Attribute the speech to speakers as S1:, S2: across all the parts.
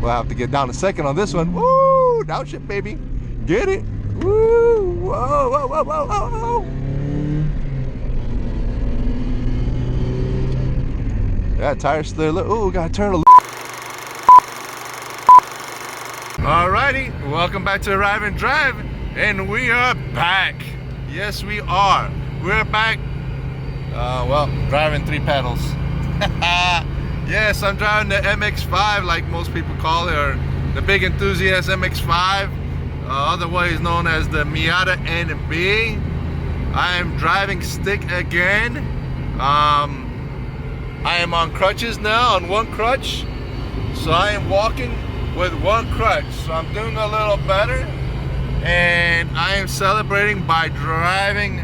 S1: We'll have to get down to second on this one. Woo! Downshift, baby. Get it. Woo! Whoa, whoa, whoa, whoa, whoa, whoa. Yeah, tire's still. Ooh, gotta turn a. Alrighty, welcome back to Arrive and Drive, and we are back. Yes, we are. We're back. Well, driving 3 pedals. Yes, I'm driving the MX-5, like most people call it, or the Big Enthusiast MX-5, otherwise known as the Miata NB. I am driving stick again. I am on crutches now, on one crutch. So I am walking with one crutch. So I'm doing a little better. And I am celebrating by driving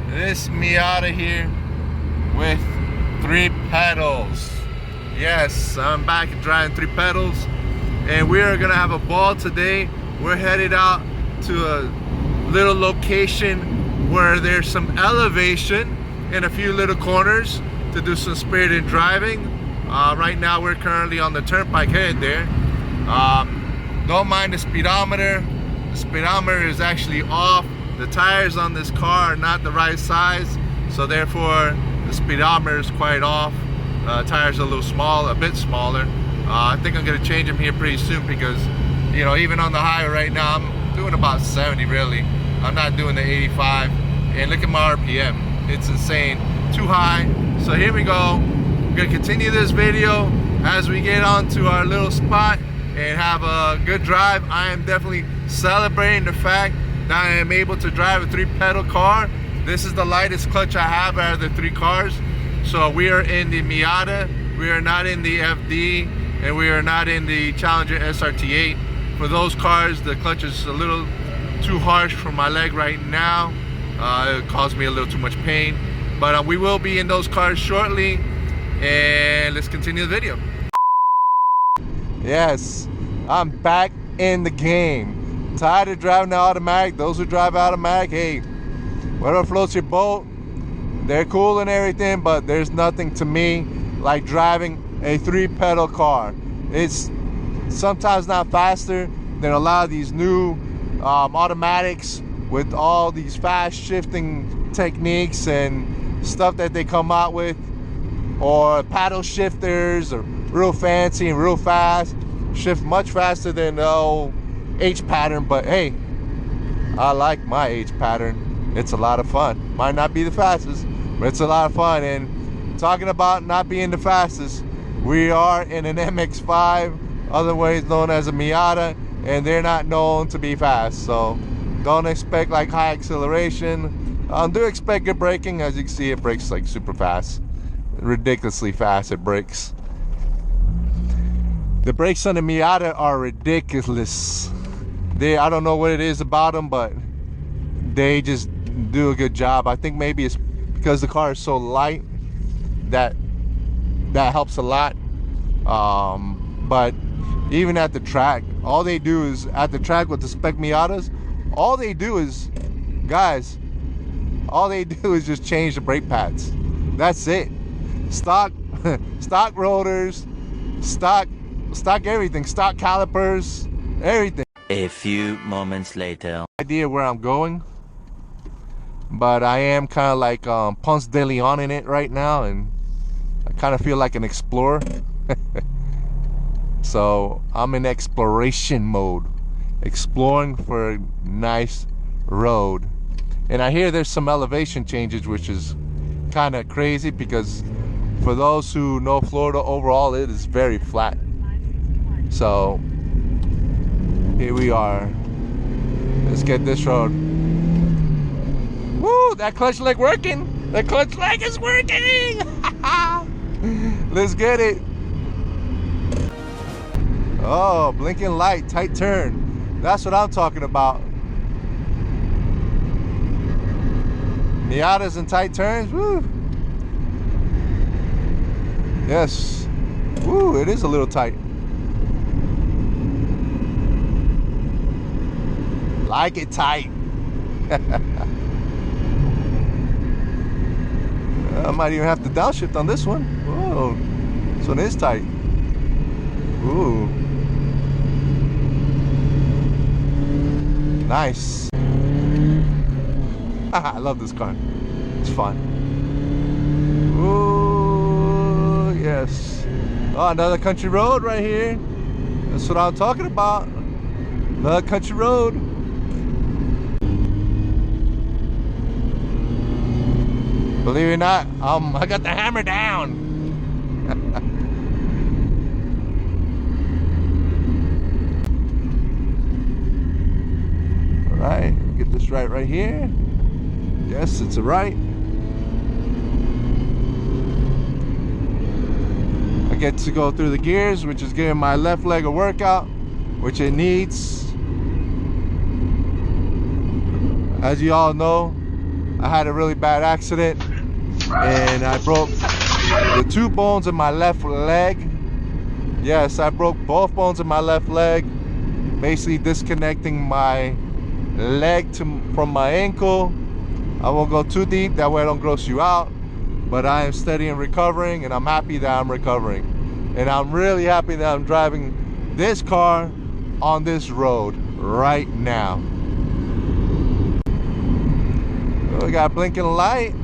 S1: this Miata here with 3 pedals. Yes, I'm back driving 3 pedals, and we are gonna have a ball today. We're headed out to a little location where there's some elevation and a few little corners to do some spirited driving. Right now we're currently on the turnpike headed there. Don't mind the speedometer. The speedometer is actually off. The tires on this car are not the right size, so therefore the speedometer is quite off. Tires are a little small, a bit smaller. I think I'm gonna change them here pretty soon because, you know, even on the highway right now, I'm doing about 70 really. I'm not doing the 85. And look at my RPM. It's insane, too high. So here we go. We're gonna continue this video as we get onto our little spot and have a good drive. I am definitely celebrating the fact that I am able to drive a 3-pedal car. This is the lightest clutch I have out of the 3 cars. So we are in the Miata, we are not in the FD, and we are not in the Challenger SRT8. For those cars, the clutch is a little too harsh for my leg right now. It caused me a little too much pain. But we will be in those cars shortly, and let's continue the video. Yes, I'm back in the game. Tired of driving the automatic. Those who drive automatic, hey, whatever floats your boat. They're cool and everything, but there's nothing to me like driving a 3-pedal car. It's sometimes not faster than a lot of these new automatics with all these fast shifting techniques and stuff that they come out with, or paddle shifters, or real fancy and real fast, shift much faster than the old H pattern. But hey, I like my H pattern. It's a lot of fun. Might not be the fastest, but it's a lot of fun. And talking about not being the fastest, we are in an MX-5, otherwise known as a Miata, and they're not known to be fast. So don't expect like high acceleration. Do expect good braking. As you can see, it brakes like super fast, ridiculously fast it brakes. The brakes on the Miata are ridiculous. I don't know what it is about them, but they just do a good job. I think maybe it's because the car is so light that helps a lot. But even at the track, all they do is, at the track with the spec Miatas, all they do is, guys, all they do is just change the brake pads. That's it. Stock stock rotors, stock everything, stock calipers, everything.
S2: A few moments later.
S1: Idea where I'm going, but I am kind of like Ponce de Leon in it right now, and I kind of feel like an explorer. So I'm in exploration mode, exploring for a nice road. And I hear there's some elevation changes, which is kind of crazy because for those who know Florida, overall it is very flat. So here we are. Let's get this road. Woo! That clutch leg working. The clutch leg is working. Let's get it. Oh, blinking light, tight turn. That's what I'm talking about. Miatas and tight turns. Woo. Yes. Woo, it is a little tight. Like it tight. I might even have to downshift on this one. Whoa, this one is tight. Ooh. Nice. I love this car. It's fun. Ooh, yes. Oh, another country road right here. That's what I'm talking about. Another country road. Believe it or not, I got the hammer down. All right, get this right here. Yes, it's a right. I get to go through the gears, which is giving my left leg a workout, which it needs. As you all know, I had a really bad accident and I broke the 2 bones in my left leg. Yes, I broke both bones in my left leg, basically disconnecting my leg from my ankle. I won't go too deep, that way I don't gross you out, but I am steady and recovering, and I'm happy that I'm recovering. And I'm really happy that I'm driving this car on this road right now. Oh, we got blinking light,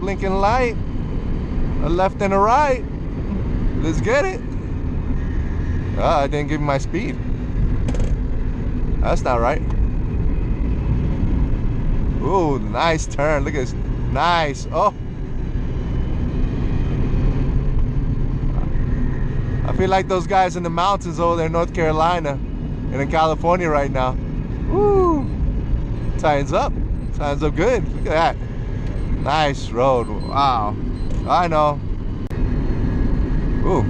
S1: a left and a right. Let's get it. Oh, I didn't give me my speed. That's not right. Ooh, nice turn. Look at this. Nice. Oh. I feel like those guys in the mountains over there in North Carolina and in California right now. Woo. Tightens up. Tightens up good. Look at that. Nice road. Wow. I know. Ooh.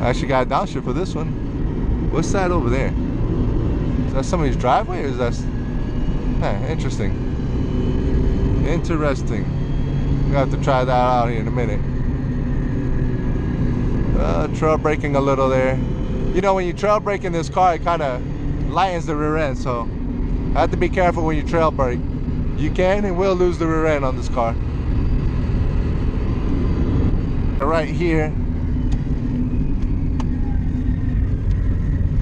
S1: I actually got a downshift for this one. What's that over there? Is that somebody's driveway or is that... Interesting. Interesting. We have to try that out here in a minute. Trail braking a little there. You know, when you trail brake in this car, it kind of lightens the rear end, so I have to be careful when you trail brake. You can and will lose the rear end on this car. Right here,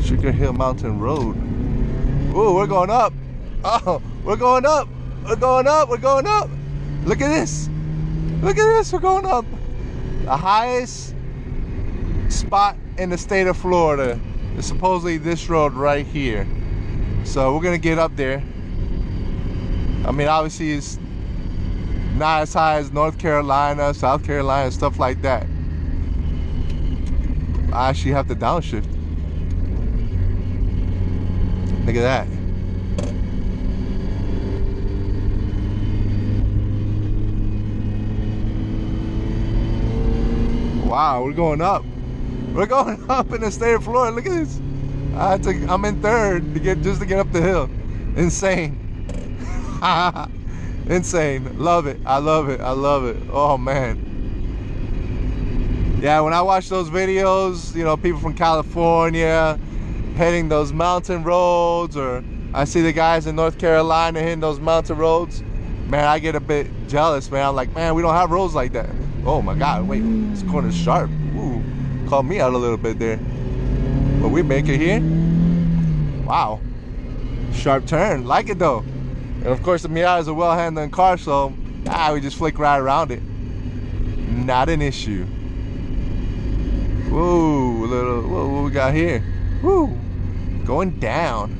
S1: Sugar Hill Mountain Road. Ooh, we're going up. Oh, we're going up. We're going up. We're going up. Look at this. Look at this. We're going up. The highest spot in the state of Florida is supposedly this road right here. So we're going to get up there. I mean, obviously it's not as high as North Carolina, South Carolina, stuff like that. I actually have to downshift. Look at that. Wow, we're going up. We're going up in the state of Florida. Look at this. I'm in third to get up the hill. Insane. Insane. Love it. I love it. I love it. Oh man. Yeah, when I watch those videos, you know, people from California heading those mountain roads, or I see the guys in North Carolina hitting those mountain roads, man, I get a bit jealous, man. I'm like, man, we don't have roads like that. Oh my God, wait, this corner's sharp. Ooh, called me out a little bit there. But we make it here. Wow. Sharp turn, like it though. And of course the Miata is a well-handled car, so we just flick right around it. Not an issue. Whoa, what we got here? Woo, going down.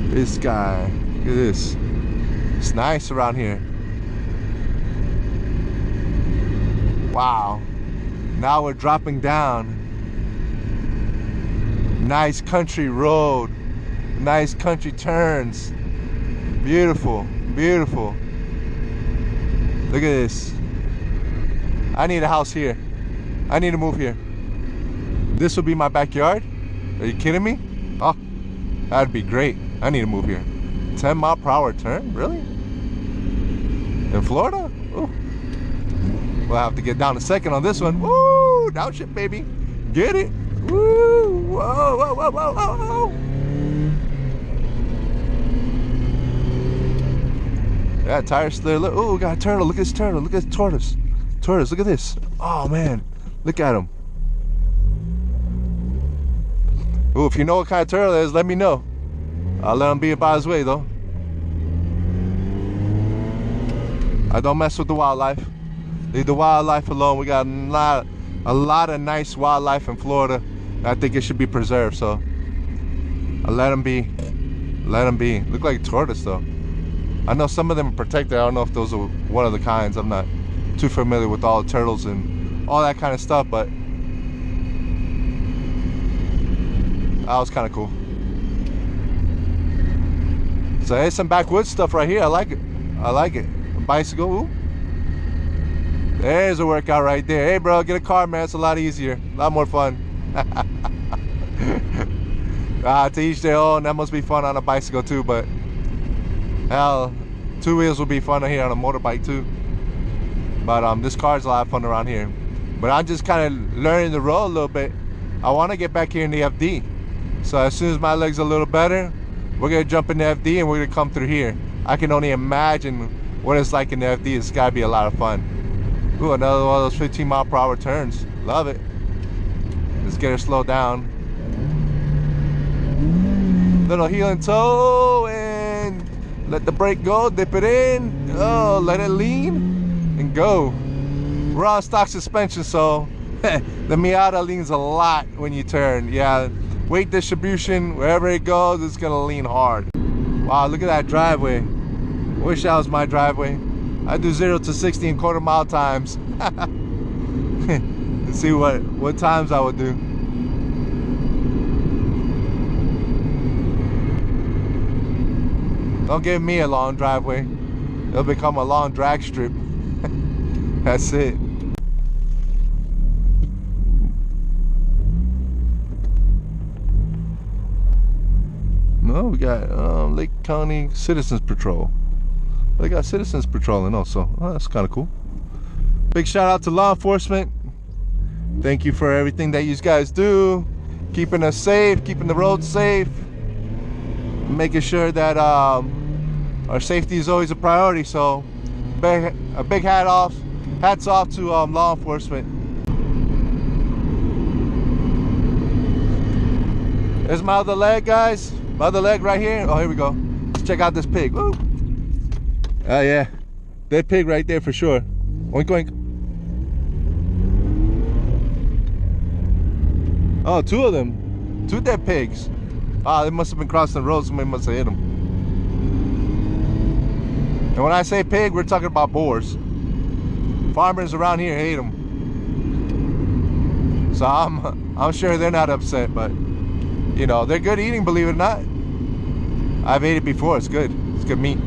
S1: This guy, look at this. It's nice around here. Wow. Now we're dropping down. Nice country road. Nice country turns. Beautiful, beautiful. Look at this. I need a house here. I need to move here. This will be my backyard? Are you kidding me? Oh, that'd be great. I need to move here. 10 mile per hour turn? Really? In Florida? Ooh. We'll have to get down a second on this one. Woo! Downshift, baby. Get it. Woo! Whoa, whoa, whoa, whoa, whoa. Yeah, tire slid. Look, oh, got a turtle. Look at this turtle. Look at this tortoise. Tortoise, look at this. Oh, man. Look at him. Oh, if you know what kind of turtle it is, let me know. I'll let him be about his way though. I don't mess with the wildlife. Leave the wildlife alone. We got a lot of nice wildlife in Florida. I think it should be preserved, so I'll let them be. Let them be. Look like a tortoise though. I know some of them are protected. I don't know if those are one of the kinds. I'm not too familiar with all the turtles and all that kind of stuff, but that was kind of cool. So there's some backwoods stuff right here. I like it. I like it. A bicycle. Ooh. There's a workout right there. Hey bro, get a car, man. It's a lot easier. A lot more fun. To each their own. That must be fun on a bicycle too, but hell, two wheels will be fun here on a motorbike too. But this car's a lot of fun around here. But I'm just kind of learning the road a little bit. I want to get back here in the FD. So as soon as my leg's a little better, we're gonna jump in the FD and we're gonna come through here. I can only imagine what it's like in the FD. It's gotta be a lot of fun. Ooh, another one of those 15-mile-per-hour turns. Love it. Let's get her slowed down. Little heel and toe, and let the brake go, dip it in. Oh, let it lean and go. We're on stock suspension, so the Miata leans a lot when you turn. Yeah, weight distribution, wherever it goes, it's gonna lean hard. Wow, look at that driveway. Wish that was my driveway. I do 0 to 60 in quarter-mile times. Let's see what times I would do. Don't give me a long driveway. It'll become a long drag strip. That's it. No, we got Lake County Citizens Patrol. They got citizens patrolling also. Oh, that's kind of cool. Big shout out to law enforcement. Thank you for everything that you guys do. Keeping us safe, keeping the roads safe. Making sure that our safety is always a priority. So a big hats off to law enforcement. There's my other leg, guys. My other leg right here. Oh, here we go. Let's check out this pig. Woo. Oh yeah, that pig right there for sure. Oink oink. Oh, two of them. Two dead pigs. Ah, they must have been crossing the road. Somebody must have hit them. And when I say pig, we're talking about boars. Farmers around here hate them. So I'm sure they're not upset, but you know, they're good eating, believe it or not. I've ate it before. It's good. It's good meat.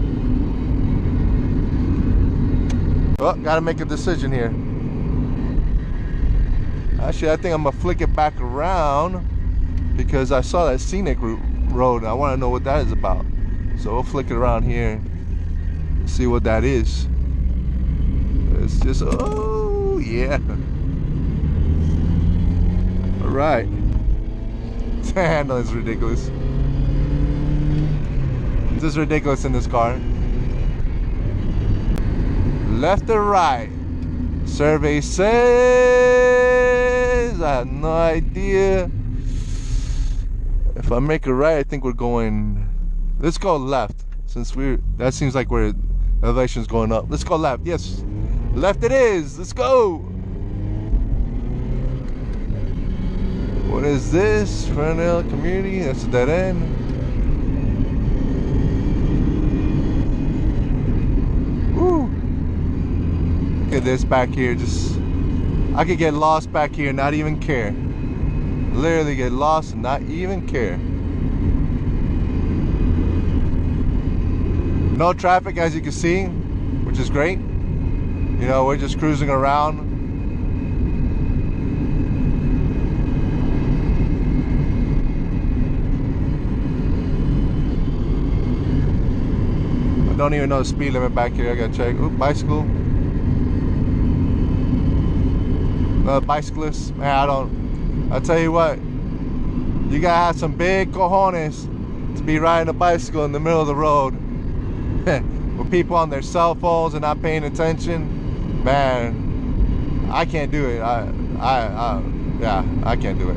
S1: Well, gotta make a decision here. Actually, I think I'm gonna flick it back around because I saw that scenic road and I want to know what that is about. So we'll flick it around here, see what that is. It's just, oh yeah. All right. The handle is ridiculous. This is ridiculous in this car. Left or right? Survey says, I have no idea. If I make a right, I think we're going, let's go left. Since that seems like where elevation's going up. Let's go left, yes. Left it is, let's go. What is this? Fernell Community, that's a dead end. Woo. Look at this back here, I could get lost back here and not even care. Literally get lost and not even care. No traffic, as you can see, which is great. You know, we're just cruising around. I don't even know the speed limit back here. I gotta check. Ooh, bicycle. Bicyclists, man, I'll tell you what, you gotta have some big cojones to be riding a bicycle in the middle of the road with people on their cell phones and not paying attention. Man, I can't do it. Yeah, I can't do it.